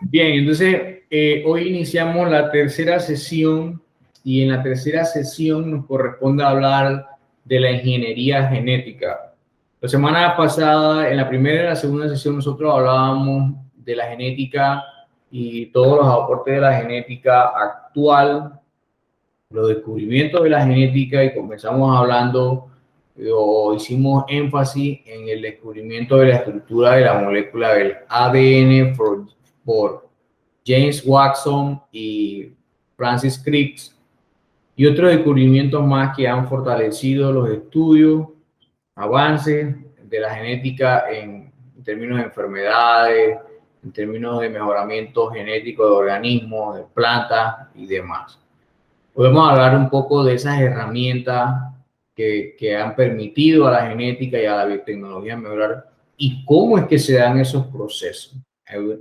Bien, entonces hoy iniciamos la tercera sesión y en la tercera sesión nos corresponde hablar de la ingeniería genética. La semana pasada, en la primera y la segunda sesión, nosotros hablábamos de la genética y todos los aportes de la genética actual, los descubrimientos de la genética y comenzamos hablando o hicimos énfasis en el descubrimiento de la estructura de la molécula del ADN por James Watson y Francis Crick y otros descubrimientos más que han fortalecido los estudios, avances de la genética en términos de enfermedades, en términos de mejoramiento genético de organismos, de plantas y demás. Podemos hablar un poco de esas herramientas que han permitido a la genética y a la biotecnología mejorar y cómo es que se dan esos procesos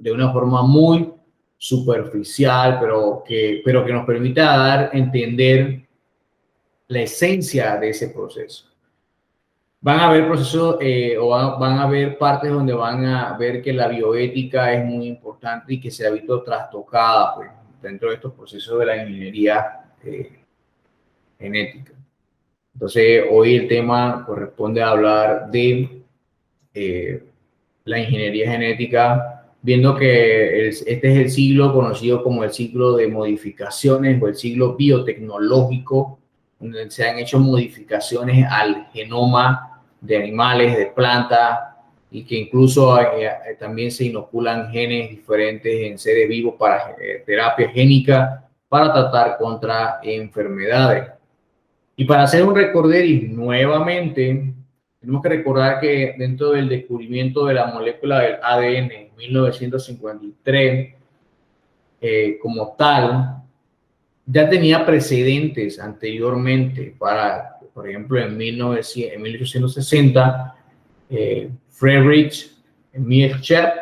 de una forma muy superficial, pero que nos permita dar a entender la esencia de ese proceso. Van a haber procesos van a haber partes donde van a ver que la bioética es muy importante y que se ha visto trastocada pues, dentro de estos procesos de la ingeniería genética. Entonces, hoy el tema corresponde a hablar de la ingeniería genética, viendo que este es el siglo conocido como el siglo de modificaciones o el siglo biotecnológico, donde se han hecho modificaciones al genoma de animales, de plantas, y que incluso también se inoculan genes diferentes en seres vivos para terapia génica para tratar contra enfermedades. Y para hacer un recorderis nuevamente, tenemos que recordar que dentro del descubrimiento de la molécula del ADN en 1953, como tal, ya tenía precedentes anteriormente para, por ejemplo, en 1860, Friedrich Mieczek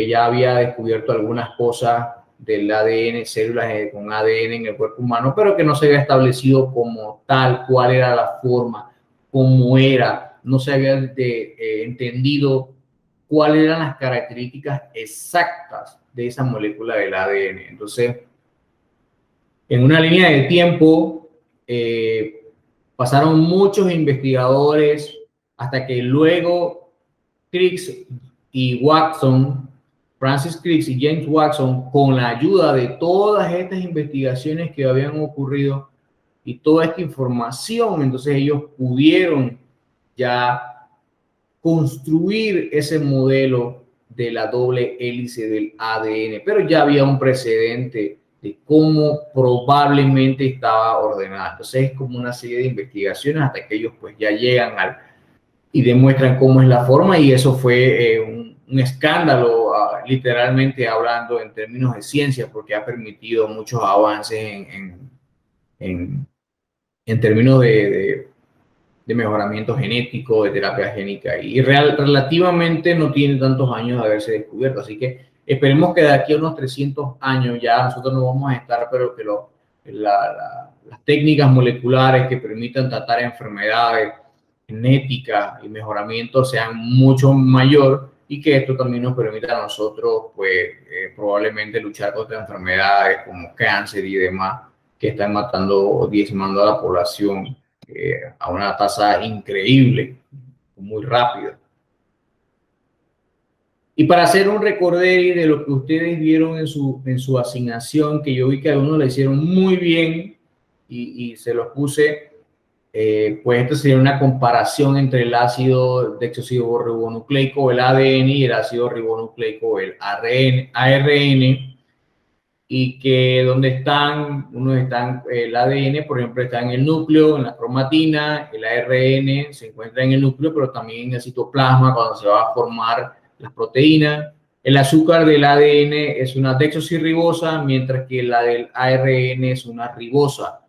ya había descubierto algunas cosas del ADN, células con ADN en el cuerpo humano, pero que no se había establecido como tal cuál era la forma, cómo era, no se había entendido cuáles eran las características exactas de esa molécula del ADN. Entonces, en una línea de tiempo, pasaron muchos investigadores hasta que luego Crick y Watson, Francis Crick y James Watson, con la ayuda de todas estas investigaciones que habían ocurrido y toda esta información, entonces ellos pudieron ya construir ese modelo de la doble hélice del ADN, pero ya había un precedente de cómo probablemente estaba ordenada. Entonces es como una serie de investigaciones hasta que ellos pues ya llegan y demuestran cómo es la forma, y eso fue un escándalo, literalmente hablando en términos de ciencia, porque ha permitido muchos avances en términos de mejoramiento genético, de terapia génica, y relativamente no tiene tantos años de haberse descubierto, así que esperemos que de aquí a unos 300 años ya nosotros no vamos a estar, pero que las técnicas moleculares que permitan tratar enfermedades genéticas y mejoramiento sean mucho mayor, y que esto también nos permita a nosotros pues probablemente luchar contra enfermedades como cáncer y demás que están matando o diezmando a la población a una tasa increíble, muy rápida. Y para hacer un recorderis de lo que ustedes vieron en su asignación, que yo vi que algunos le hicieron muy bien y se los puse, pues esto sería una comparación entre el ácido desoxirribonucleico, el ADN, y el ácido ribonucleico, el ARN, y que donde están, el ADN, por ejemplo, está en el núcleo, en la cromatina, el ARN se encuentra en el núcleo, pero también en el citoplasma cuando se va a formar las proteínas. El azúcar del ADN es una desoxirribosa, mientras que la del ARN es una ribosa,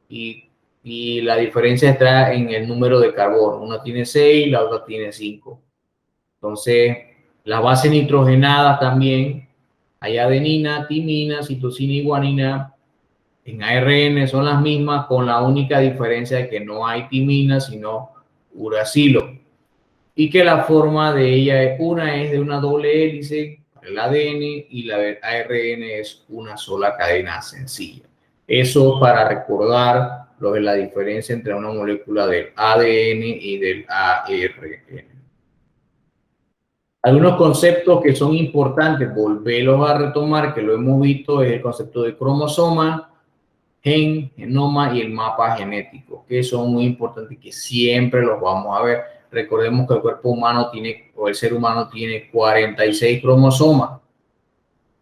y la diferencia está en el número de carbono. Una tiene 6, la otra tiene 5. Entonces, las bases nitrogenadas también, hay adenina, timina, citosina y guanina. En ARN son las mismas, con la única diferencia de que no hay timina, sino uracilo. Y que la forma de ella una es de una doble hélice, El ADN y el ARN es una sola cadena sencilla. Eso para recordar lo de la diferencia entre una molécula del ADN y del ARN. Algunos conceptos que son importantes, volverlos a retomar, que lo hemos visto, es el concepto de cromosoma, gen, genoma y el mapa genético, que son muy importantes y que siempre los vamos a ver. Recordemos que el cuerpo humano tiene, o el ser humano tiene 46 cromosomas.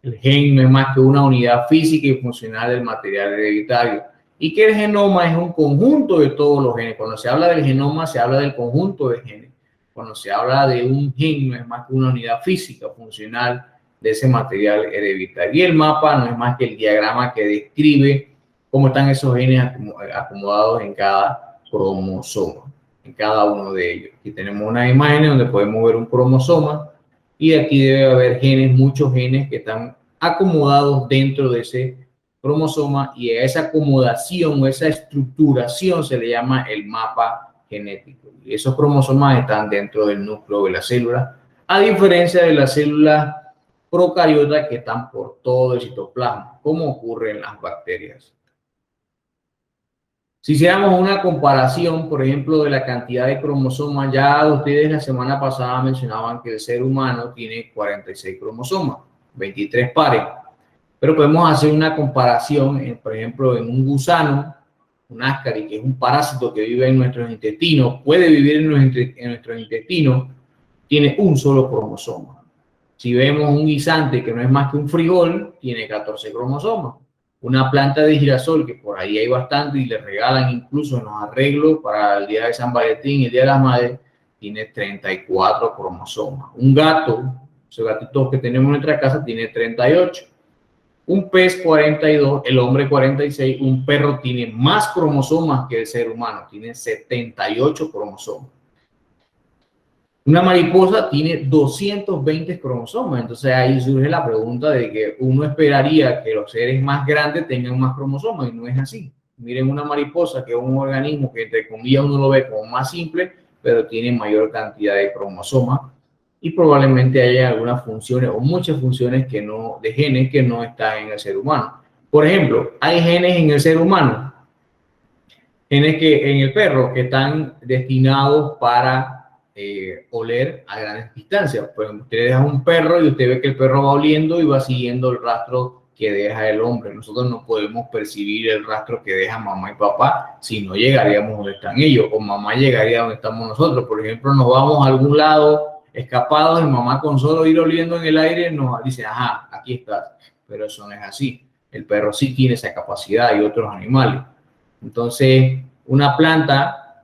El gen no es más que una unidad física y funcional del material hereditario. Y que el genoma es un conjunto de todos los genes. Cuando se habla del genoma, se habla del conjunto de genes. Cuando se habla de un gen, no es más que una unidad física funcional de ese material hereditario. Y el mapa no es más que el diagrama que describe cómo están esos genes acomodados en cada cromosoma, en cada uno de ellos. Aquí tenemos unas imágenes donde podemos ver un cromosoma y aquí debe haber genes, muchos genes que están acomodados dentro de ese cromosoma, y a esa acomodación o esa estructuración se le llama el mapa genético. Y esos cromosomas están dentro del núcleo de la célula, a diferencia de las células procariotas que están por todo el citoplasma, como ocurre en las bacterias. Si hiciéramos una comparación, por ejemplo, de la cantidad de cromosomas, ya ustedes la semana pasada mencionaban que el ser humano tiene 46 cromosomas, 23 pares. Pero podemos hacer una comparación, por ejemplo, en un gusano, un ascaris, que es un parásito que vive en nuestros intestinos, puede vivir en nuestros intestinos, tiene un solo cromosoma. Si vemos un guisante que no es más que un frijol, tiene 14 cromosomas. Una planta de girasol, que por ahí hay bastante y le regalan incluso en los arreglos para el día de San Valentín y el día de las Madres, tiene 34 cromosomas. Un gato, esos gatitos que tenemos en nuestra casa, tiene 38. Un pez 42, el hombre 46, un perro tiene más cromosomas que el ser humano, tiene 78 cromosomas. Una mariposa tiene 220 cromosomas, entonces ahí surge la pregunta de que uno esperaría que los seres más grandes tengan más cromosomas y no es así. Miren una mariposa, que es un organismo que entre comillas uno lo ve como más simple, pero tiene mayor cantidad de cromosomas y probablemente haya algunas funciones o muchas funciones que no, de genes que no están en el ser humano. Por ejemplo, hay genes en el ser humano, genes que en el perro que están destinados para oler a grandes distancias. Pues usted deja un perro y usted ve que el perro va oliendo y va siguiendo el rastro que deja el hombre. Nosotros no podemos percibir el rastro que deja mamá y papá, si no llegaríamos donde están ellos, o mamá llegaría donde estamos nosotros. Por ejemplo, nos vamos a algún lado escapados y mamá con solo ir oliendo en el aire nos dice, ajá, aquí estás. Pero eso no es así. El perro sí tiene esa capacidad y otros animales. Entonces, una planta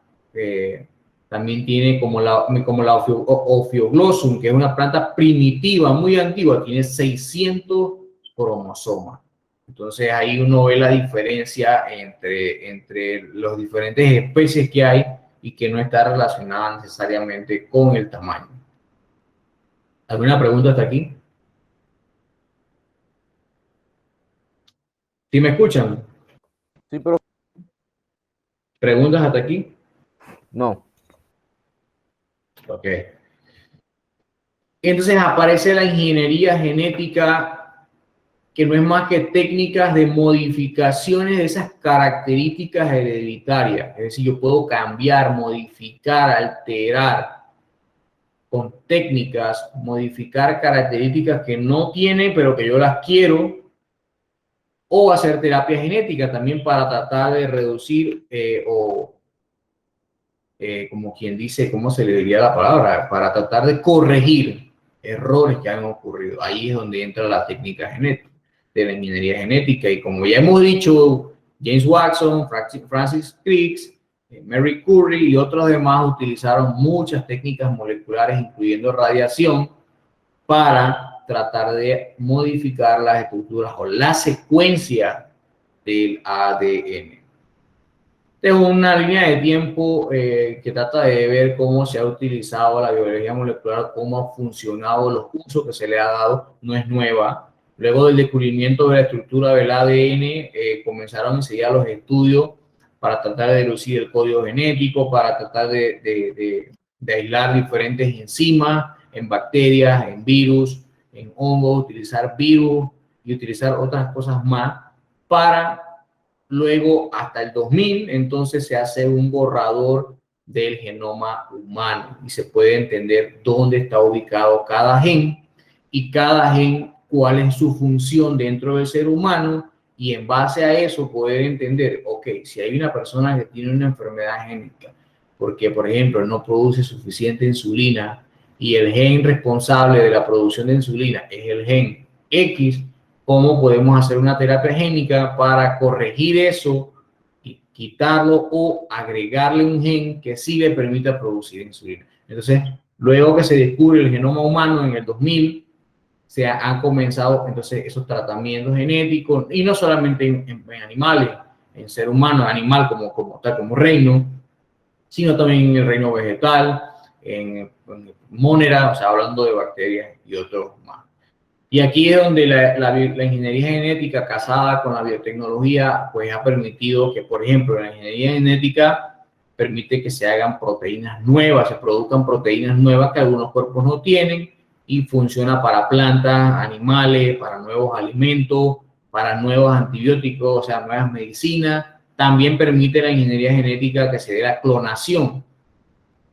también tiene como la Ophioglossum, que es una planta primitiva, muy antigua, tiene 600 cromosomas. Entonces, ahí uno ve la diferencia entre las diferentes especies que hay y que no está relacionada necesariamente con el tamaño. ¿Alguna pregunta hasta aquí? ¿Sí me escuchan? Sí, pero ¿Preguntas hasta aquí? no. Ok. Entonces aparece la ingeniería genética, que no es más que técnicas de modificaciones de esas características hereditarias. Es decir, yo puedo cambiar, modificar, alterar con técnicas, modificar características que no tiene, pero que yo las quiero, o hacer terapia genética también para tratar de reducir como quien dice, ¿cómo se le diría la palabra? Para tratar de corregir errores que han ocurrido. Ahí es donde entra la técnica genética, de la ingeniería genética. Y como ya hemos dicho, James Watson, Francis Crick, Mary Curie y otros demás utilizaron muchas técnicas moleculares, incluyendo radiación, para tratar de modificar las estructuras o la secuencia del ADN. Tengo una línea de tiempo que trata de ver cómo se ha utilizado la biología molecular, cómo ha funcionado, los usos que se le ha dado, no es nueva. Luego del descubrimiento de la estructura del ADN, comenzaron enseguida los estudios para tratar de deducir el código genético, para tratar de aislar diferentes enzimas en bacterias, en virus, en hongos, utilizar virus y utilizar otras cosas más para luego hasta el 2000 entonces se hace un borrador del genoma humano y se puede entender dónde está ubicado cada gen y cada gen cuál es su función dentro del ser humano y en base a eso poder entender, ok, si hay una persona que tiene una enfermedad génica porque, por ejemplo, no produce suficiente insulina y el gen responsable de la producción de insulina es el gen X, ¿cómo podemos hacer una terapia génica para corregir eso y quitarlo o agregarle un gen que sí le permita producir insulina? Entonces, luego que se descubre el genoma humano en el 2000, se han comenzado entonces esos tratamientos genéticos y no solamente en animales, en ser humano, animal como reino, sino también en el reino vegetal, en Monera, o sea, hablando de bacterias y otros más. Y aquí es donde la ingeniería genética casada con la biotecnología, pues ha permitido que, por ejemplo, la ingeniería genética permite que se hagan proteínas nuevas, se produzcan proteínas nuevas que algunos cuerpos no tienen y funciona para plantas, animales, para nuevos alimentos, para nuevos antibióticos, o sea, nuevas medicinas. También permite la ingeniería genética que se dé la clonación.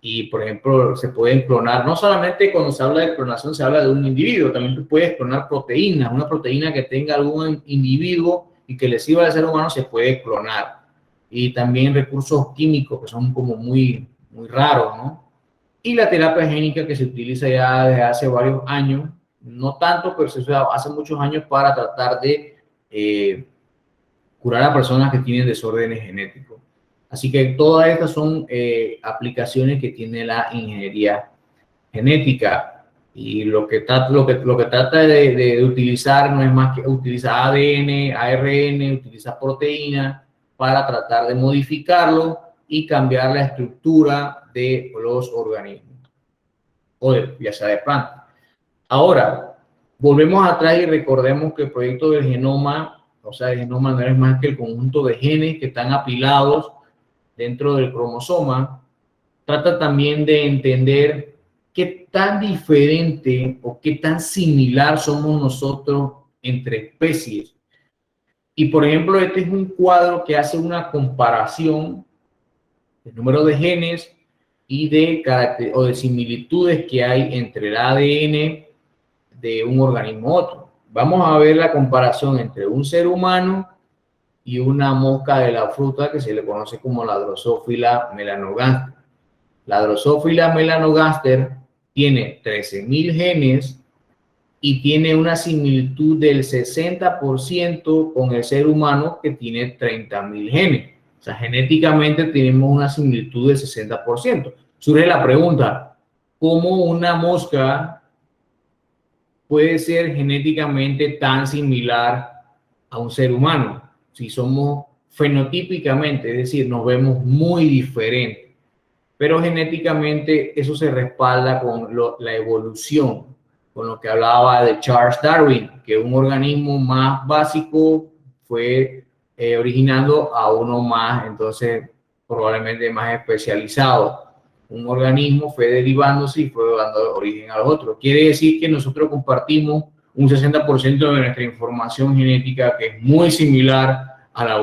Y, por ejemplo, se pueden clonar, no solamente cuando se habla de clonación se habla de un individuo, también tú puedes clonar proteínas, una proteína que tenga algún individuo y que le sirva al ser humano se puede clonar. Y también recursos químicos que son como muy raros, ¿no? Y la terapia génica que se utiliza ya desde hace varios años, no tanto, pero se usa hace muchos años para tratar de curar a personas que tienen desórdenes genéticos. Así que todas estas son aplicaciones que tiene la ingeniería genética. Y lo que trata de utilizar no es más que utilizar ADN, ARN, utilizar proteínas para tratar de modificarlo y cambiar la estructura de los organismos, o ya sea de plantas. Ahora, volvemos atrás y recordemos que el proyecto del genoma, o sea, el genoma no es más que el conjunto de genes que están apilados dentro del cromosoma. Trata también de entender qué tan diferente o qué tan similar somos nosotros entre especies. Y, por ejemplo, este es un cuadro que hace una comparación del número de genes y de similitudes que hay entre el ADN de un organismo a otro. Vamos a ver la comparación entre un ser humano y una mosca de la fruta que se le conoce como la Drosophila melanogaster. La Drosophila melanogaster tiene 13.000 genes y tiene una similitud del 60% con el ser humano que tiene 30.000 genes. O sea, genéticamente tenemos una similitud del 60%. Surge la pregunta, ¿cómo una mosca puede ser genéticamente tan similar a un ser humano? Si somos fenotípicamente, es decir, nos vemos muy diferentes, pero genéticamente eso se respalda con la evolución, con lo que hablaba de Charles Darwin, que un organismo más básico fue originando a uno más, entonces probablemente más especializado. Un organismo fue derivándose y fue dando origen a los otros. Quiere decir que nosotros compartimos un 60% de nuestra información genética que es muy similar a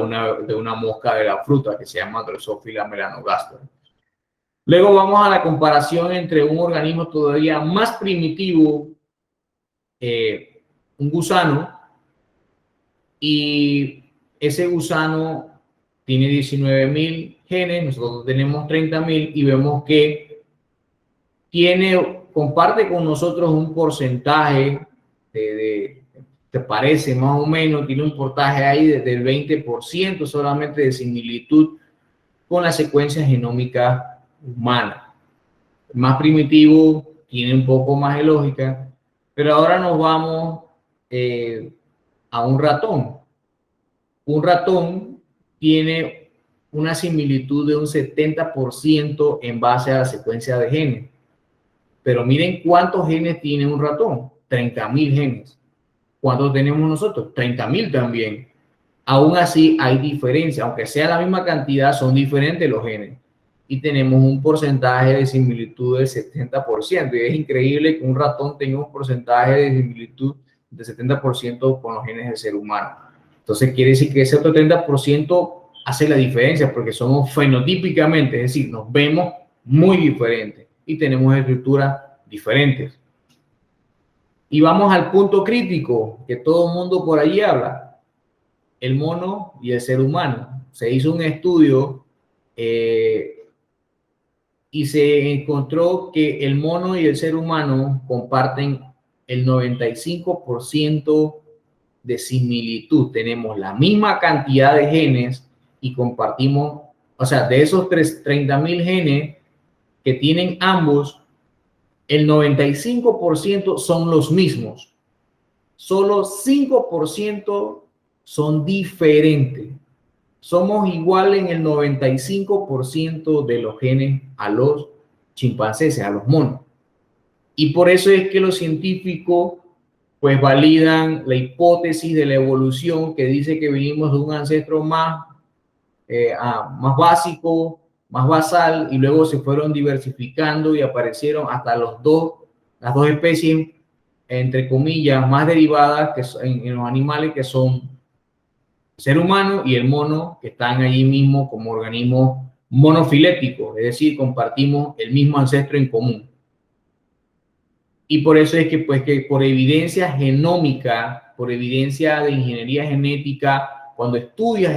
de una mosca de la fruta que se llama Drosophila melanogaster. Luego vamos a la comparación entre un organismo todavía más primitivo, un gusano, y ese gusano tiene 19.000 genes, nosotros tenemos 30.000 y vemos que comparte con nosotros un porcentaje te parece más o menos, tiene un porcentaje ahí del 20% solamente de similitud con la secuencia genómica humana. El más primitivo tiene un poco más de lógica, pero ahora nos vamos a un ratón. Un ratón tiene una similitud de un 70% en base a la secuencia de genes. Pero miren cuántos genes tiene un ratón, 30.000 genes. ¿Cuántos tenemos nosotros? 30.000 también. Aún así hay diferencia, aunque sea la misma cantidad, son diferentes los genes. y tenemos un porcentaje de similitud del 70%. Y es increíble que un ratón tenga un porcentaje de similitud del 70% con los genes del ser humano. Entonces quiere decir que ese otro 30% hace la diferencia porque somos fenotípicamente, es decir, nos vemos muy diferentes y tenemos estructuras diferentes. Y vamos al punto crítico que todo el mundo por ahí habla, el mono y el ser humano. Se hizo un estudio y se encontró que el mono y el ser humano comparten el 95% de similitud. Tenemos la misma cantidad de genes y compartimos, o sea, de esos 30.000 genes que tienen ambos, el 95% son los mismos. Solo 5% son diferentes. Somos iguales en el 95% de los genes a los chimpancés, a los monos. Y por eso es que los científicos pues validan la hipótesis de la evolución que dice que venimos de un ancestro más básico, más basal, y luego se fueron diversificando y aparecieron hasta las dos especies, entre comillas, más derivadas que en los animales, que son el ser humano y el mono, que están allí mismo como organismos monofiléticos, es decir, compartimos el mismo ancestro en común. Y por eso es que, pues, que por evidencia genómica, por evidencia de ingeniería genética, cuando estudias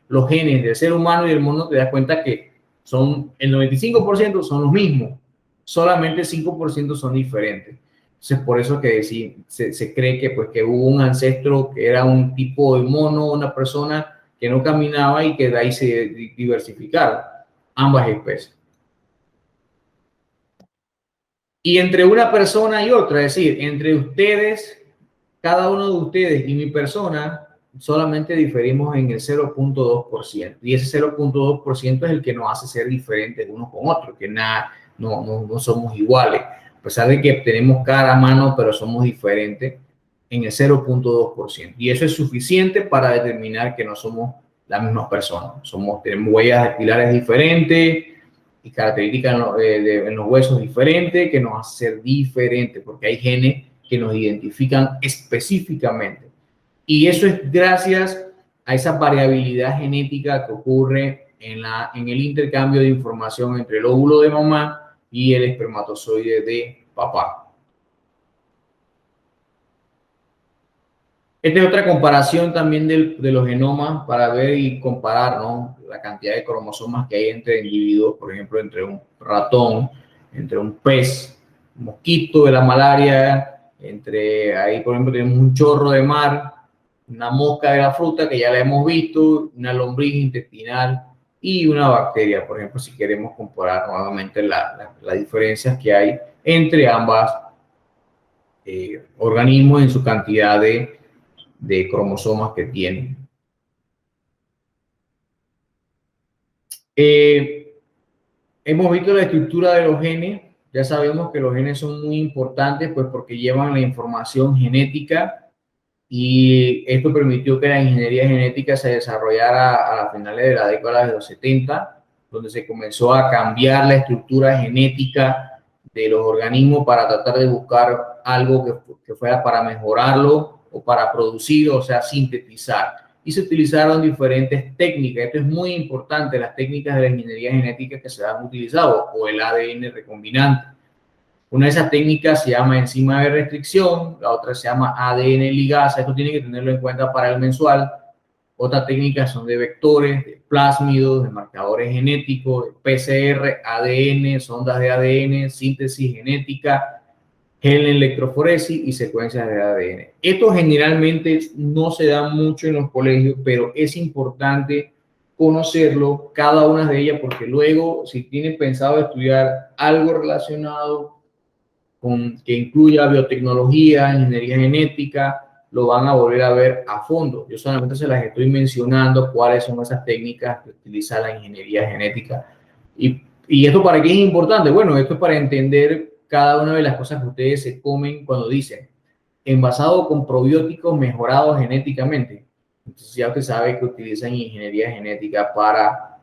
los genes del ser humano y del mono, te das cuenta que el 95% son los mismos, solamente el 5% son diferentes. Entonces, por eso que se cree que, pues, que hubo un ancestro que era un tipo de mono, una persona que no caminaba y que de ahí se diversificaron ambas especies. Y entre una persona y otra, es decir, entre ustedes, cada uno de ustedes y mi persona, solamente diferimos en el 0.2%. Y ese 0.2% es el que nos hace ser diferentes unos con otros, que no somos iguales. A pesar de que tenemos cara, mano, pero somos diferentes en el 0.2%. Y eso es suficiente para determinar que no somos las mismas personas. Tenemos huellas dactilares diferentes y características en los huesos diferentes que nos hacen ser diferentes, porque hay genes que nos identifican específicamente. Y eso es gracias a esa variabilidad genética que ocurre en el intercambio de información entre el óvulo de mamá y el espermatozoide de papá. Esta es otra comparación también de los genomas para ver y comparar, ¿no?, la cantidad de cromosomas que hay entre individuos, por ejemplo, entre un ratón, entre un pez, un mosquito de la malaria, ahí, por ejemplo, tenemos un chorro de mar, una mosca de la fruta que ya la hemos visto, una lombriz intestinal y una bacteria, por ejemplo, si queremos comparar nuevamente las diferencias que hay entre ambas organismos en su cantidad de cromosomas que tienen. Hemos visto la estructura de los genes. Ya sabemos que los genes son muy importantes, pues, porque llevan la información genética, y esto permitió que la ingeniería genética se desarrollara a las finales de la década de los 70, donde se comenzó a cambiar la estructura genética de los organismos para tratar de buscar algo que fuera para mejorarlo o para producir, o sea, sintetizar. Y se utilizaron diferentes técnicas. Esto es muy importante, las técnicas de la ingeniería genética que se han utilizado, o el ADN recombinante. Una de esas técnicas se llama enzima de restricción, la otra se llama ADN ligasa. Esto tiene que tenerlo en cuenta para el mensual. Otras técnicas son de vectores, de plásmidos, de marcadores genéticos, de PCR, ADN, sondas de ADN, síntesis genética, gen electroforesis y secuencias de ADN. Esto generalmente no se da mucho en los colegios, pero es importante conocerlo, cada una de ellas, porque luego, si tienen pensado estudiar algo relacionado que incluya biotecnología, ingeniería genética, lo van a volver a ver a fondo. Yo solamente se las estoy mencionando cuáles son esas técnicas que utiliza la ingeniería genética. ¿Y esto para qué es importante? Bueno, esto es para entender cada una de las cosas que ustedes se comen cuando dicen envasado con probióticos mejorados genéticamente. Entonces ya usted sabe que utilizan ingeniería genética para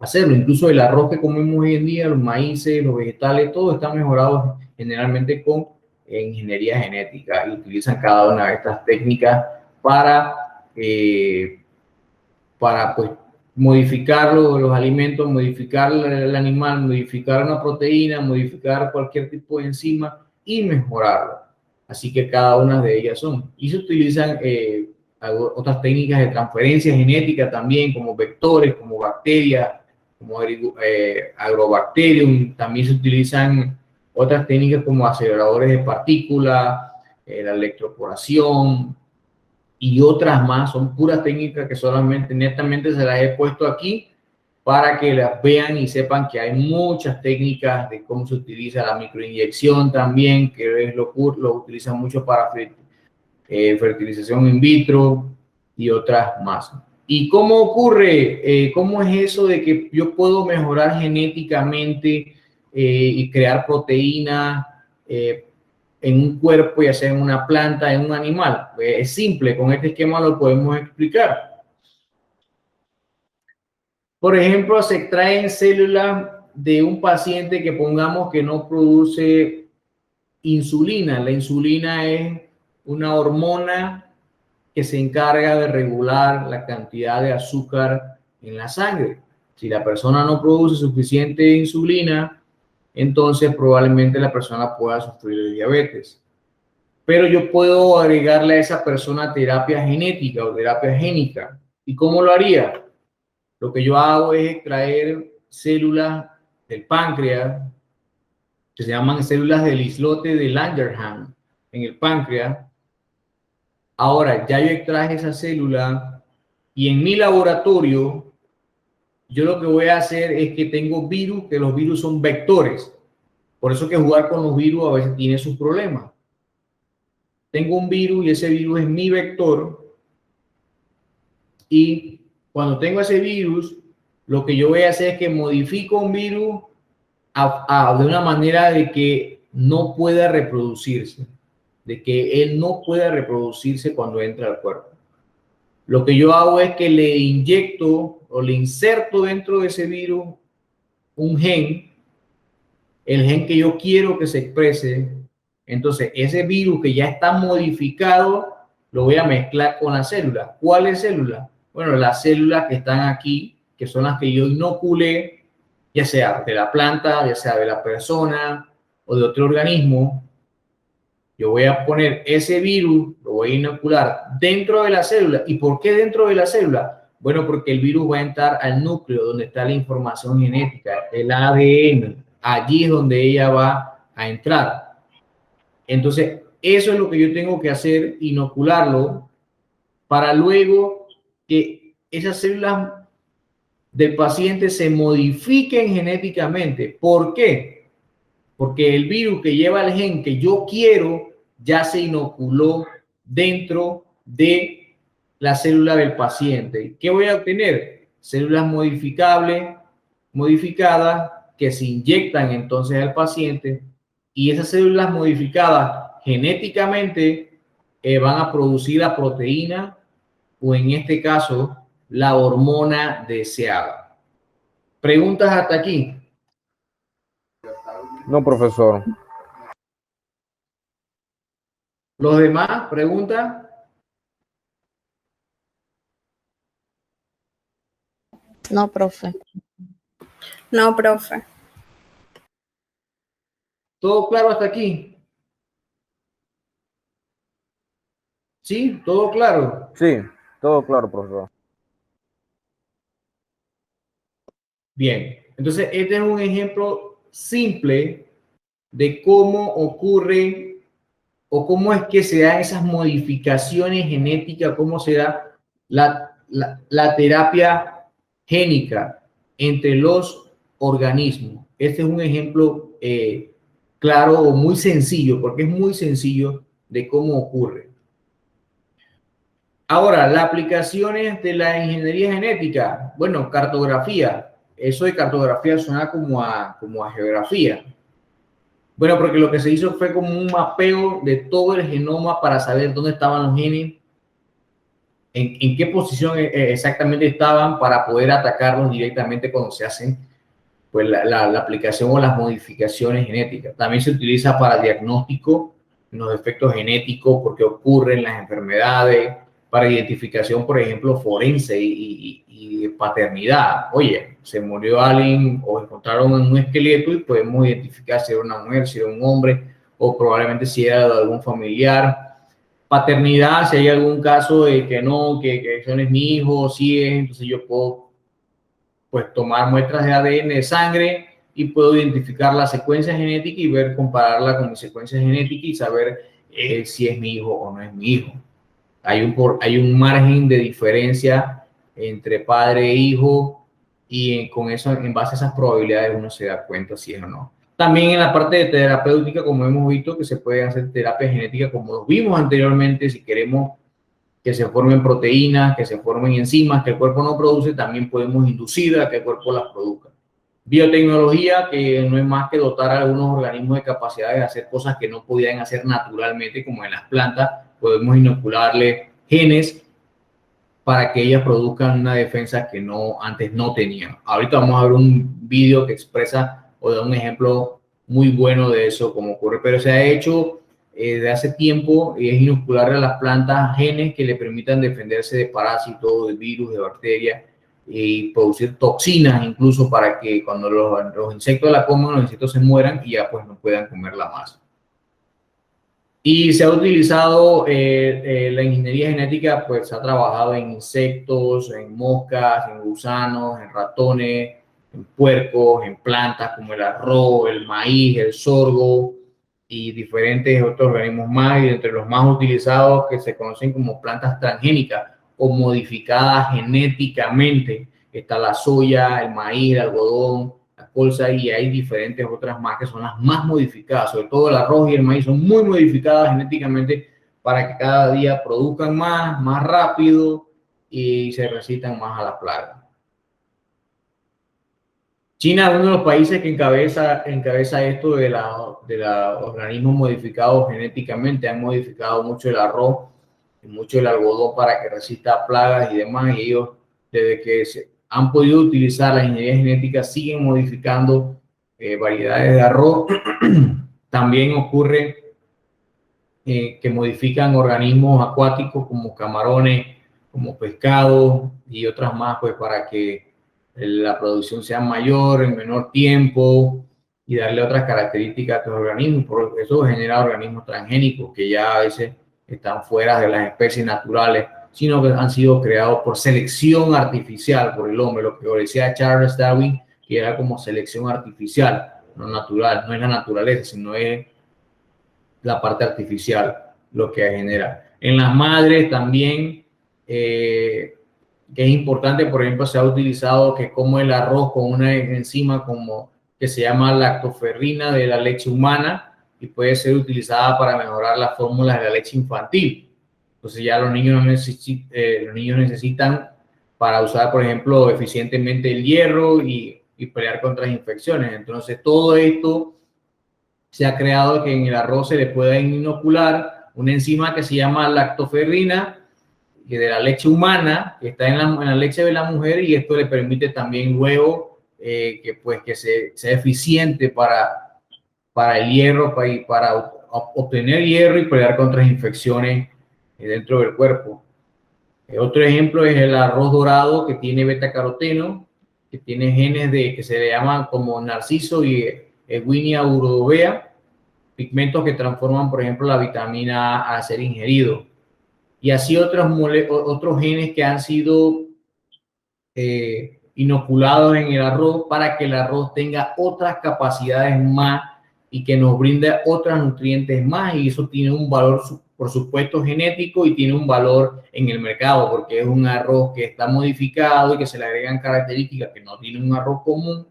hacerlo. Incluso el arroz que comemos hoy en día, los maíces, los vegetales, todo está mejorado generalmente con ingeniería genética y utilizan cada una de estas técnicas para pues, modificar los alimentos, modificar el animal, modificar una proteína, modificar cualquier tipo de enzima y mejorarlo. Así que cada una de ellas son. Y se utilizan otras técnicas de transferencia genética también, como vectores, como bacterias, como agrobacterium. También se utilizan otras técnicas como aceleradores de partículas, la electroporación, y otras más. Son puras técnicas que solamente, netamente se las he puesto aquí para que las vean y sepan que hay muchas técnicas de cómo se utiliza la microinyección también, que es lo utilizan mucho para fertilización in vitro y otras más. ¿Y cómo ocurre? ¿Cómo es eso de que yo puedo mejorar genéticamente y crear proteínas en un cuerpo, ya sea en una planta, en un animal? Es simple, con este esquema lo podemos explicar. Por ejemplo, se extraen células de un paciente que pongamos que no produce insulina. La insulina es una hormona que se encarga de regular la cantidad de azúcar en la sangre. Si la persona no produce suficiente insulina, entonces probablemente la persona pueda sufrir de diabetes. Pero yo puedo agregarle a esa persona terapia genética o terapia génica. ¿Y cómo lo haría? Lo que yo hago es extraer células del páncreas, que se llaman células del islote de Langerhans en el páncreas. Ahora, ya yo extraje esa célula y en mi laboratorio, yo lo que voy a hacer es que tengo virus, que los virus son vectores. Por eso que jugar con los virus a veces tiene sus problemas. Tengo un virus y ese virus es mi vector. Y cuando tengo ese virus, lo que yo voy a hacer es que modifico un virus de una manera de que no pueda reproducirse, de que él no pueda reproducirse cuando entra al cuerpo. Lo que yo hago es que le inyecto o le inserto dentro de ese virus un gen, el gen que yo quiero que se exprese. Entonces, ese virus que ya está modificado, lo voy a mezclar con la célula. ¿Cuáles células? Bueno, las células que están aquí, que son las que yo inoculé, ya sea de la planta, ya sea de la persona o de otro organismo. Yo voy a poner ese virus, lo voy a inocular dentro de la célula. ¿Y por qué dentro de la célula? Bueno, porque el virus va a entrar al núcleo donde está la información genética, el ADN. Allí es donde ella va a entrar. Entonces, eso es lo que yo tengo que hacer, inocularlo, para luego que esas células del paciente se modifiquen genéticamente. ¿Por qué? Porque el virus que lleva el gen que yo quiero ya se inoculó dentro de la célula del paciente. ¿Qué voy a obtener? Células modificadas que se inyectan entonces al paciente, y esas células modificadas genéticamente van a producir la proteína o en este caso la hormona deseada. ¿Preguntas hasta aquí? No, profesor. ¿Los demás? ¿Preguntas? No, profe. No, profe. ¿Todo claro hasta aquí? ¿Sí? ¿Todo claro? Sí, todo claro, profesor. Bien. Entonces, este es un ejemplo simple de cómo ocurre o cómo es que se dan esas modificaciones genéticas, cómo se da la terapia génica entre los organismos. Este es un ejemplo claro o muy sencillo, porque es muy sencillo de cómo ocurre. Ahora, las aplicaciones de la ingeniería genética, bueno, cartografía. Eso de cartografía suena como a geografía. Bueno, porque lo que se hizo fue como un mapeo de todo el genoma para saber dónde estaban los genes en qué posición exactamente estaban para poder atacarlos directamente cuando se hacen pues, la aplicación o las modificaciones genéticas. También se utiliza para diagnóstico los defectos genéticos, porque ocurren las enfermedades, para identificación, por ejemplo, forense y paternidad. Oye, se murió alguien o encontraron un esqueleto y podemos identificar si era una mujer, si era un hombre o probablemente si era de algún familiar. Paternidad, si hay algún caso de que no, que eso no es mi hijo, sí es, entonces yo puedo pues tomar muestras de ADN de sangre y puedo identificar la secuencia genética y ver, compararla con mi secuencia genética y saber si es mi hijo o no es mi hijo. Hay un margen de diferencia entre padre e hijo y con eso, en base a esas probabilidades, uno se da cuenta si es o no. También en la parte de terapéutica, como hemos visto, que se puede hacer terapia genética, como lo vimos anteriormente, si queremos que se formen proteínas, que se formen enzimas que el cuerpo no produce, también podemos inducir a que el cuerpo las produzca. Biotecnología, que no es más que dotar a algunos organismos de capacidad de hacer cosas que no podían hacer naturalmente, como en las plantas, podemos inocularle genes para que ellas produzcan una defensa que antes no tenían. Ahorita vamos a ver un video que expresa o da un ejemplo muy bueno de eso, cómo ocurre, pero se ha hecho de hace tiempo y es inocularle a las plantas genes que le permitan defenderse de parásitos, de virus, de bacterias y producir toxinas incluso para que cuando los insectos la coman, los insectos se mueran y ya pues no puedan comerla más. Y se ha utilizado la ingeniería genética, pues se ha trabajado en insectos, en moscas, en gusanos, en ratones, en puercos, en plantas como el arroz, el maíz, el sorgo y diferentes otros organismos más. Y entre los más utilizados que se conocen como plantas transgénicas o modificadas genéticamente, está la soya, el maíz, el algodón, colza, y hay diferentes otras más que son las más modificadas, sobre todo el arroz y el maíz son muy modificadas genéticamente para que cada día produzcan más rápido y se resistan más a la plaga. China es uno de los países que encabeza esto de los organismos modificados genéticamente. Han modificado mucho el arroz y mucho el algodón para que resista plagas y demás, y ellos desde que han podido utilizar la ingeniería genética siguen modificando variedades de arroz. También ocurre que modifican organismos acuáticos como camarones, como pescado y otras más, pues para que la producción sea mayor en menor tiempo y darle otras características a estos organismos. Por eso genera organismos transgénicos que ya a veces están fuera de las especies naturales, sino que han sido creados por selección artificial por el hombre, lo que decía Charles Darwin, que era como selección artificial, no natural, no es la naturaleza, sino es la parte artificial lo que genera. En las madres también, que es importante, por ejemplo, se ha utilizado que como el arroz con una enzima como que se llama lactoferrina de la leche humana y puede ser utilizada para mejorar las fórmulas de la leche infantil. Entonces ya los niños necesitan para usar, por ejemplo, eficientemente el hierro y pelear contra las infecciones. Entonces todo esto se ha creado que en el arroz se le pueda inocular una enzima que se llama lactoferrina, que de la leche humana, que está en la leche de la mujer, y esto le permite también luego que sea eficiente para el hierro, para obtener hierro y pelear contra las infecciones dentro del cuerpo. Otro ejemplo es el arroz dorado, que tiene beta-caroteno, que tiene genes que se le llaman como narciso y Ewinia urobea, pigmentos que transforman, por ejemplo, la vitamina A al ser ingerido. Y así otros genes que han sido inoculados en el arroz para que el arroz tenga otras capacidades más y que nos brinde otros nutrientes más, y eso tiene un valor, por supuesto, genético, y tiene un valor en el mercado porque es un arroz que está modificado y que se le agregan características que no tiene un arroz común,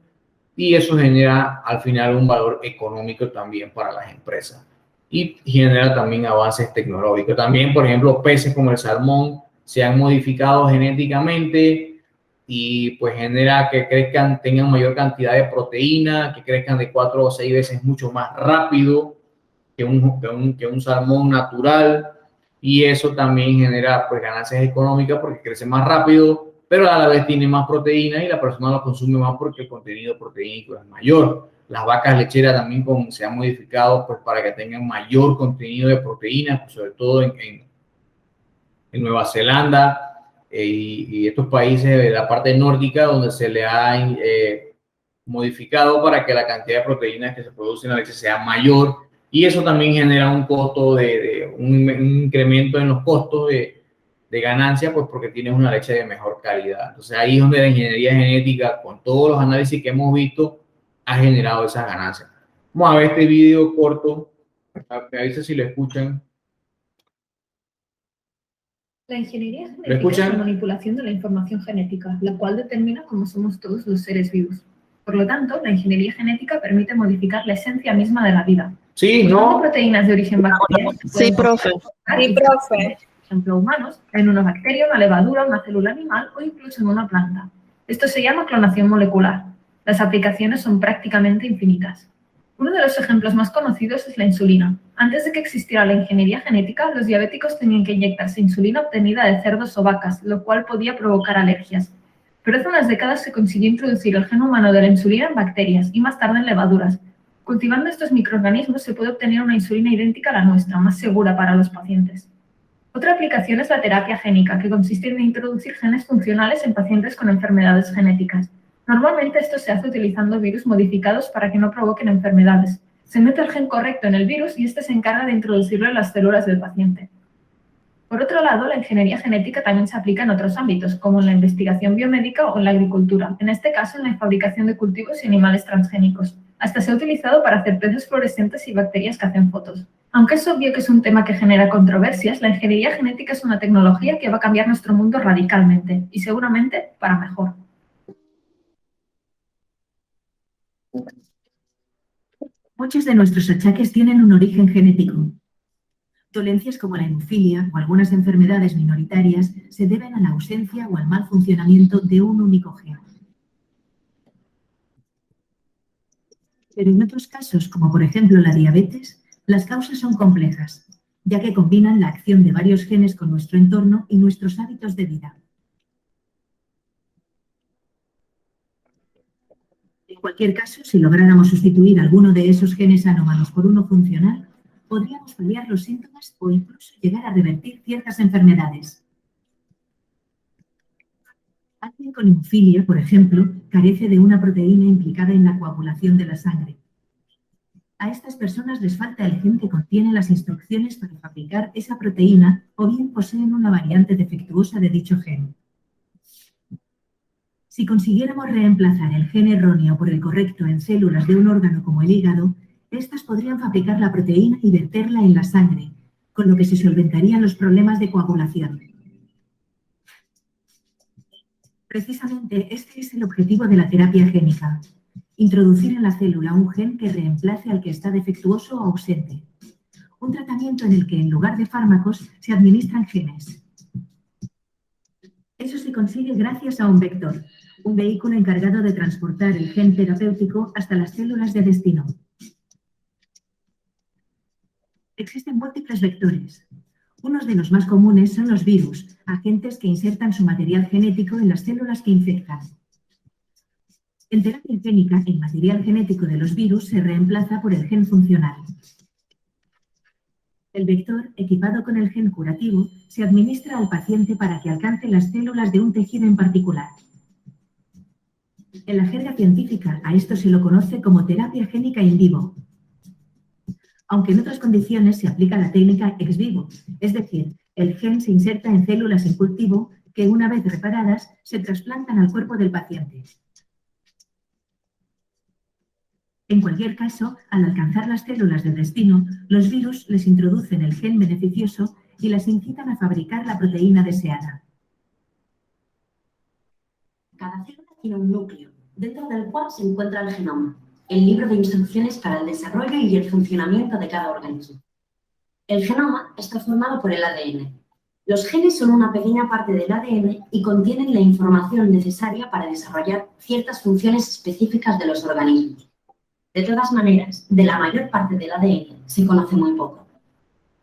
y eso genera al final un valor económico también para las empresas y genera también avances tecnológicos. También, por ejemplo, peces como el salmón se han modificado genéticamente y pues genera que crezcan, tengan mayor cantidad de proteína, que crezcan de 4 o 6 veces mucho más rápido que un salmón natural. y eso también genera pues ganancias económicas porque crece más rápido, pero a la vez tiene más proteínas y la persona lo consume más porque el contenido proteínico es mayor. Las vacas lecheras también se han modificado pues para que tengan mayor contenido de proteínas, pues, sobre todo en Nueva Zelanda y estos países de la parte nórdica donde se le ha modificado para que la cantidad de proteínas que se produce en la leche sea mayor, y eso también genera un costo un incremento en los costos de ganancia, pues porque tienes una leche de mejor calidad. Entonces ahí es donde la ingeniería genética, con todos los análisis que hemos visto, ha generado esas ganancias. Vamos a ver este video corto, me avisa si lo escuchan. La ingeniería genética es la manipulación de la información genética, la cual determina cómo somos todos los seres vivos. Por lo tanto, la ingeniería genética permite modificar la esencia misma de la vida. Sí, ¿no? Proteínas de origen bacteriano. Sí, profe. Sí, profe. Por ejemplo, humanos, en una bacteria, una levadura, una célula animal o incluso en una planta. Esto se llama clonación molecular. Las aplicaciones son prácticamente infinitas. Uno de los ejemplos más conocidos es la insulina. Antes de que existiera la ingeniería genética, los diabéticos tenían que inyectarse insulina obtenida de cerdos o vacas, lo cual podía provocar alergias. Pero hace unas décadas se consiguió introducir el gen humano de la insulina en bacterias y más tarde en levaduras. Cultivando estos microorganismos se puede obtener una insulina idéntica a la nuestra, más segura para los pacientes. Otra aplicación es la terapia génica, que consiste en introducir genes funcionales en pacientes con enfermedades genéticas. Normalmente esto se hace utilizando virus modificados para que no provoquen enfermedades. Se mete el gen correcto en el virus y este se encarga de introducirlo en las células del paciente. Por otro lado, la ingeniería genética también se aplica en otros ámbitos, como en la investigación biomédica o en la agricultura, en este caso en la fabricación de cultivos y animales transgénicos. Hasta se ha utilizado para hacer peces fluorescentes y bacterias que hacen fotos. Aunque es obvio que es un tema que genera controversias, la ingeniería genética es una tecnología que va a cambiar nuestro mundo radicalmente y seguramente para mejor. Muchos de nuestros achaques tienen un origen genético. Dolencias como la hemofilia o algunas enfermedades minoritarias se deben a la ausencia o al mal funcionamiento de un único gen. Pero en otros casos, como por ejemplo la diabetes, las causas son complejas, ya que combinan la acción de varios genes con nuestro entorno y nuestros hábitos de vida. En cualquier caso, si lográramos sustituir alguno de esos genes anómalos por uno funcional, podríamos paliar los síntomas o incluso llegar a revertir ciertas enfermedades. Alguien con hemofilia, por ejemplo, carece de una proteína implicada en la coagulación de la sangre. A estas personas les falta el gen que contiene las instrucciones para fabricar esa proteína o bien poseen una variante defectuosa de dicho gen. Si consiguiéramos reemplazar el gen erróneo por el correcto en células de un órgano como el hígado, estas podrían fabricar la proteína y verterla en la sangre, con lo que se solventarían los problemas de coagulación. Precisamente este es el objetivo de la terapia génica: introducir en la célula un gen que reemplace al que está defectuoso o ausente. Un tratamiento en el que en lugar de fármacos se administran genes. Eso se consigue gracias a un vector, un vehículo encargado de transportar el gen terapéutico hasta las células de destino. Existen múltiples vectores. Unos de los más comunes son los virus, agentes que insertan su material genético en las células que infectan. En terapia génica, el material genético de los virus se reemplaza por el gen funcional. El vector, equipado con el gen curativo, se administra al paciente para que alcance las células de un tejido en particular. En la jerga científica, a esto se lo conoce como terapia génica in vivo, aunque en otras condiciones se aplica la técnica ex vivo, es decir, el gen se inserta en células en cultivo que, una vez reparadas, se trasplantan al cuerpo del paciente. En cualquier caso, al alcanzar las células del destino, los virus les introducen el gen beneficioso y las incitan a fabricar la proteína deseada. Cada célula tiene un núcleo, dentro del cual se encuentra el genoma, el libro de instrucciones para el desarrollo y el funcionamiento de cada organismo. El genoma está formado por el ADN. Los genes son una pequeña parte del ADN y contienen la información necesaria para desarrollar ciertas funciones específicas de los organismos. De todas maneras, de la mayor parte del ADN se conoce muy poco.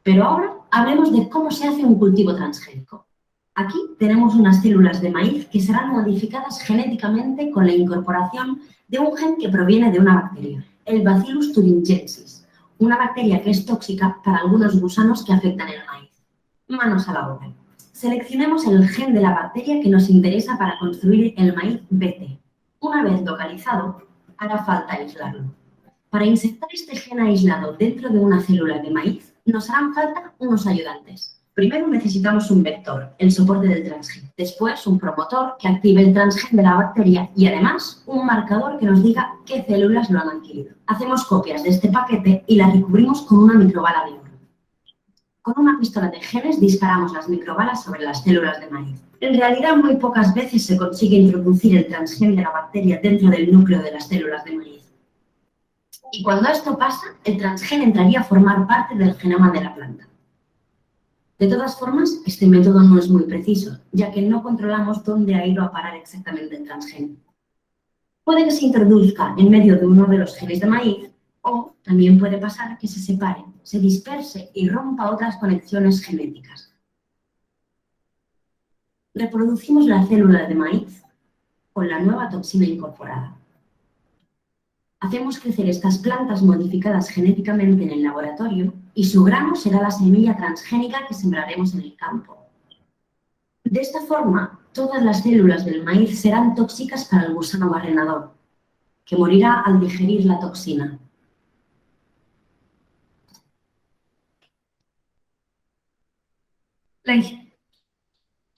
Pero ahora hablemos de cómo se hace un cultivo transgénico. Aquí tenemos unas células de maíz que serán modificadas genéticamente con la incorporación de un gen que proviene de una bacteria, el Bacillus thuringiensis, una bacteria que es tóxica para algunos gusanos que afectan el maíz. Manos a la obra. Seleccionemos el gen de la bacteria que nos interesa para construir el maíz BT. Una vez localizado, hará falta aislarlo. Para insertar este gen aislado dentro de una célula de maíz, nos harán falta unos ayudantes. Primero necesitamos un vector, el soporte del transgen. Después, un promotor que active el transgen de la bacteria y además un marcador que nos diga qué células lo han adquirido. Hacemos copias de este paquete y las recubrimos con una microbala de oro. Con una pistola de genes disparamos las microbalas sobre las células de maíz. En realidad, muy pocas veces se consigue introducir el transgen de la bacteria dentro del núcleo de las células de maíz. Y cuando esto pasa, el transgen entraría a formar parte del genoma de la planta. De todas formas, este método no es muy preciso, ya que no controlamos dónde ha ido a parar exactamente el transgen. Puede que se introduzca en medio de uno de los genes de maíz, o también puede pasar que se separe, se disperse y rompa otras conexiones genéticas. Reproducimos la célula de maíz con la nueva toxina incorporada. Hacemos crecer estas plantas modificadas genéticamente en el laboratorio y su grano será la semilla transgénica que sembraremos en el campo. De esta forma, todas las células del maíz serán tóxicas para el gusano barrenador, que morirá al digerir la toxina.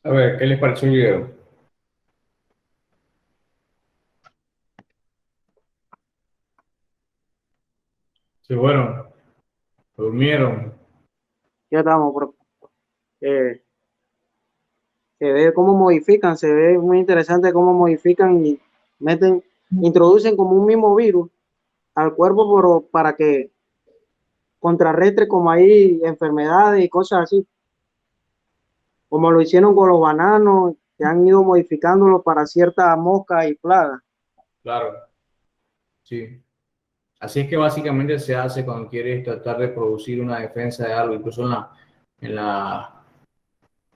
A ver, ¿qué les pareció el video? Se fueron, durmieron. Ya estamos, profe. Se ve cómo modifican, se ve muy interesante cómo modifican y introducen como un mismo virus al cuerpo para que contrarrestre como hay enfermedades y cosas así. Como lo hicieron con los bananos, que han ido modificándolo para ciertas moscas y plagas. Claro, sí. Así es que básicamente se hace cuando quieres tratar de producir una defensa de algo, incluso en la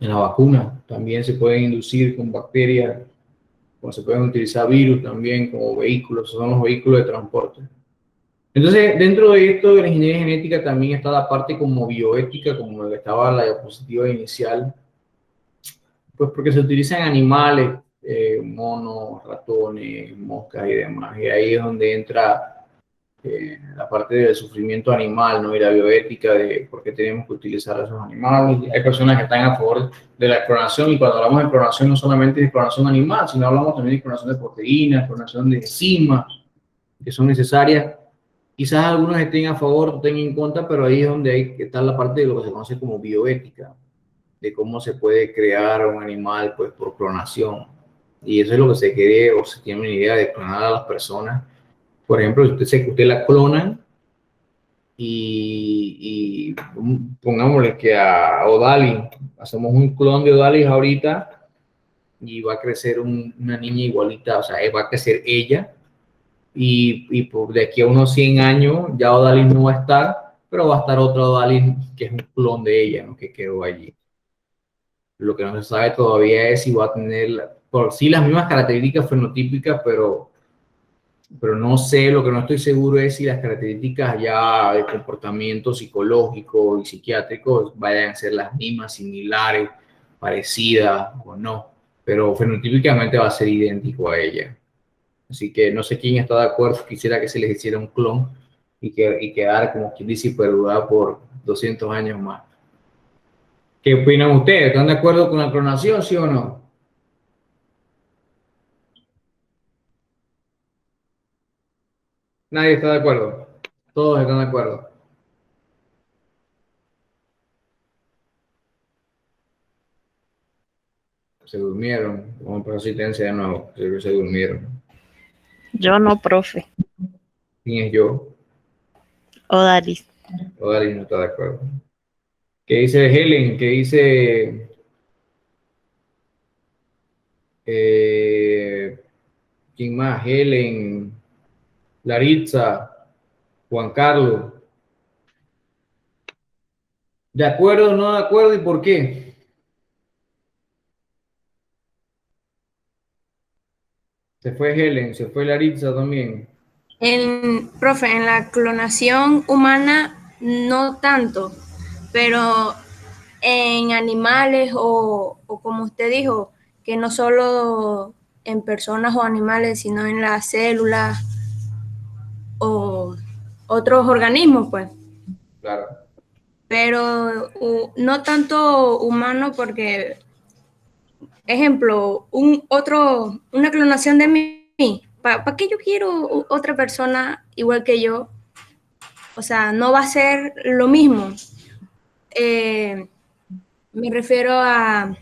vacuna también se pueden inducir con bacterias, o se pueden utilizar virus también como vehículos, son los vehículos de transporte. Entonces, dentro de esto de la ingeniería genética también está la parte como bioética, como estaba la diapositiva inicial, pues porque se utilizan animales, monos, ratones, moscas y demás, y ahí es donde entra la parte del sufrimiento animal, ¿no? Y la bioética de por qué tenemos que utilizar a esos animales. Hay personas que están a favor de la clonación, y cuando hablamos de clonación no solamente de clonación animal, sino hablamos también de clonación de proteínas, clonación de enzimas que son necesarias. Quizás algunos estén a favor, otros estén en contra, pero ahí es donde hay que estar la parte de lo que se conoce como bioética, de cómo se puede crear un animal pues por clonación. Y eso es lo que se quiere o se tiene una idea de clonar a las personas. Por ejemplo, si usted la clonan y pongámosle que a Odalys, hacemos un clon de Odalys ahorita y va a crecer una niña igualita, o sea, va a crecer ella y por de aquí a unos 100 años ya Odalys no va a estar, pero va a estar otra Odalys que es un clon de ella, ¿no? Que quedó allí. Lo que no se sabe todavía es si va a tener, por sí, las mismas características fenotípicas, pero no sé, lo que no estoy seguro es si las características ya de comportamiento psicológico y psiquiátrico vayan a ser las mismas, similares, parecidas o no, pero fenotípicamente va a ser idéntico a ella. Así que no sé quién está de acuerdo, quisiera que se les hiciera un clon y quedar, como quien dice, perdurar por 200 años más. ¿Qué opinan ustedes? ¿Están de acuerdo con la clonación, sí o no? Nadie está de acuerdo. Todos están de acuerdo. Se durmieron. Vamos a empezar asistencia de nuevo. Se durmieron. Yo no, profe. ¿Quién es yo? Odalys. Odalys no está de acuerdo. ¿Qué dice Helen? ¿Qué dice quién más? Helen, Laritza, Juan Carlos. ¿De acuerdo, no de acuerdo y por qué? Se fue Helen, se fue Laritza también. Profe, en la clonación humana no tanto, pero en animales o como usted dijo, que no solo en personas o animales, sino en las células o otros organismos, pues. Claro. Pero no tanto humano porque, ejemplo, una clonación de mí, ¿para qué yo quiero otra persona igual que yo? O sea, no va a ser lo mismo. Me refiero a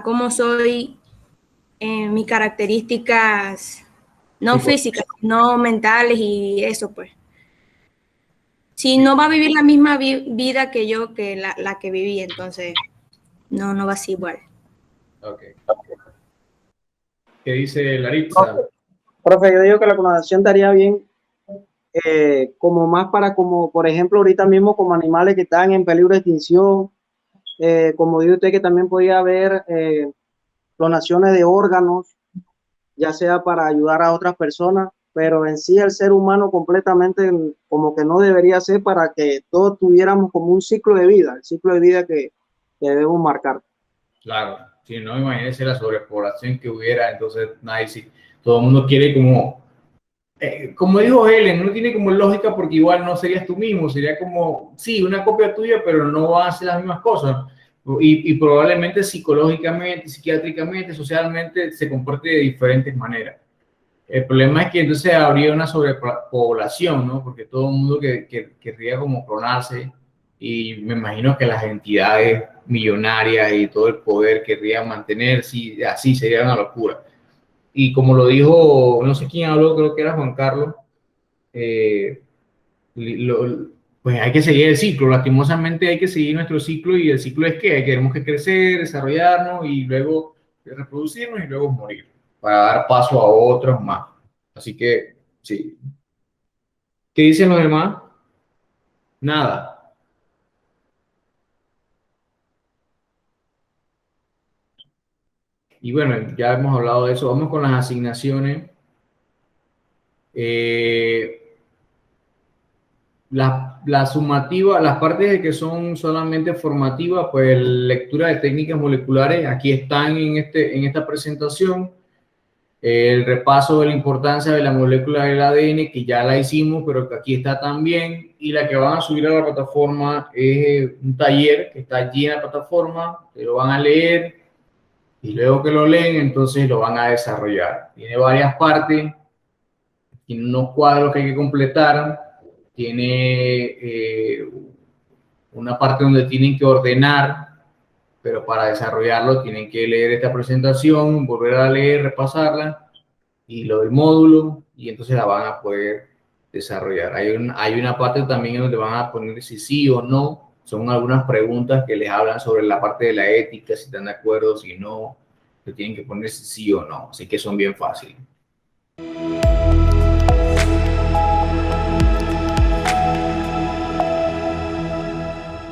cómo soy, mis características no Sí, pues, físicas, no mentales y eso, pues. Si no va a vivir la misma vida que yo, que la que viví, entonces no va a ser igual. ok. ¿Qué dice Laritza? Profe, yo digo que la clonación estaría bien como más para, como por ejemplo, ahorita mismo como animales que están en peligro de extinción, como dice usted que también podía haber clonaciones de órganos, ya sea para ayudar a otras personas, pero en sí el ser humano completamente como que no debería ser para que todos tuviéramos como un ciclo de vida, el ciclo de vida que debemos marcar. Claro, si no, imagínense la sobrepoblación que hubiera, entonces nadie, si todo el mundo quiere como dijo Helen, no tiene como lógica porque igual no serías tú mismo, sería como, sí, una copia tuya, pero no va a hacer las mismas cosas. Y probablemente psicológicamente, psiquiátricamente, socialmente se comporte de diferentes maneras. El problema es que entonces habría una sobrepoblación, ¿no? Porque todo el mundo querría como clonarse y me imagino que las entidades millonarias y todo el poder querrían mantener, sí, así sería una locura. Y como lo dijo, no sé quién habló, creo que era Juan Carlos, eh, pues hay que seguir el ciclo, lastimosamente hay que seguir nuestro ciclo y el ciclo es que tenemos que crecer, desarrollarnos y luego reproducirnos y luego morir para dar paso a otros más. Así que, sí. ¿Qué dicen los demás? Nada. Y bueno, ya hemos hablado de eso. Vamos con las asignaciones. La sumativa, las partes de que son solamente formativas, pues lectura de técnicas moleculares, aquí están en esta presentación. El repaso de la importancia de la molécula del ADN, que ya la hicimos, pero que aquí está también. Y la que van a subir a la plataforma es un taller que está allí en la plataforma, que lo van a leer y luego que lo leen, entonces lo van a desarrollar. Tiene varias partes, tiene unos cuadros que hay que completar, tiene una parte donde tienen que ordenar, pero para desarrollarlo tienen que leer esta presentación, volver a leer, repasarla y lo del módulo, y entonces la van a poder desarrollar. Hay una parte también donde van a poner si sí o no, son algunas preguntas que les hablan sobre la parte de la ética, si están de acuerdo, si no, que tienen que poner si sí o no, así que son bien fáciles.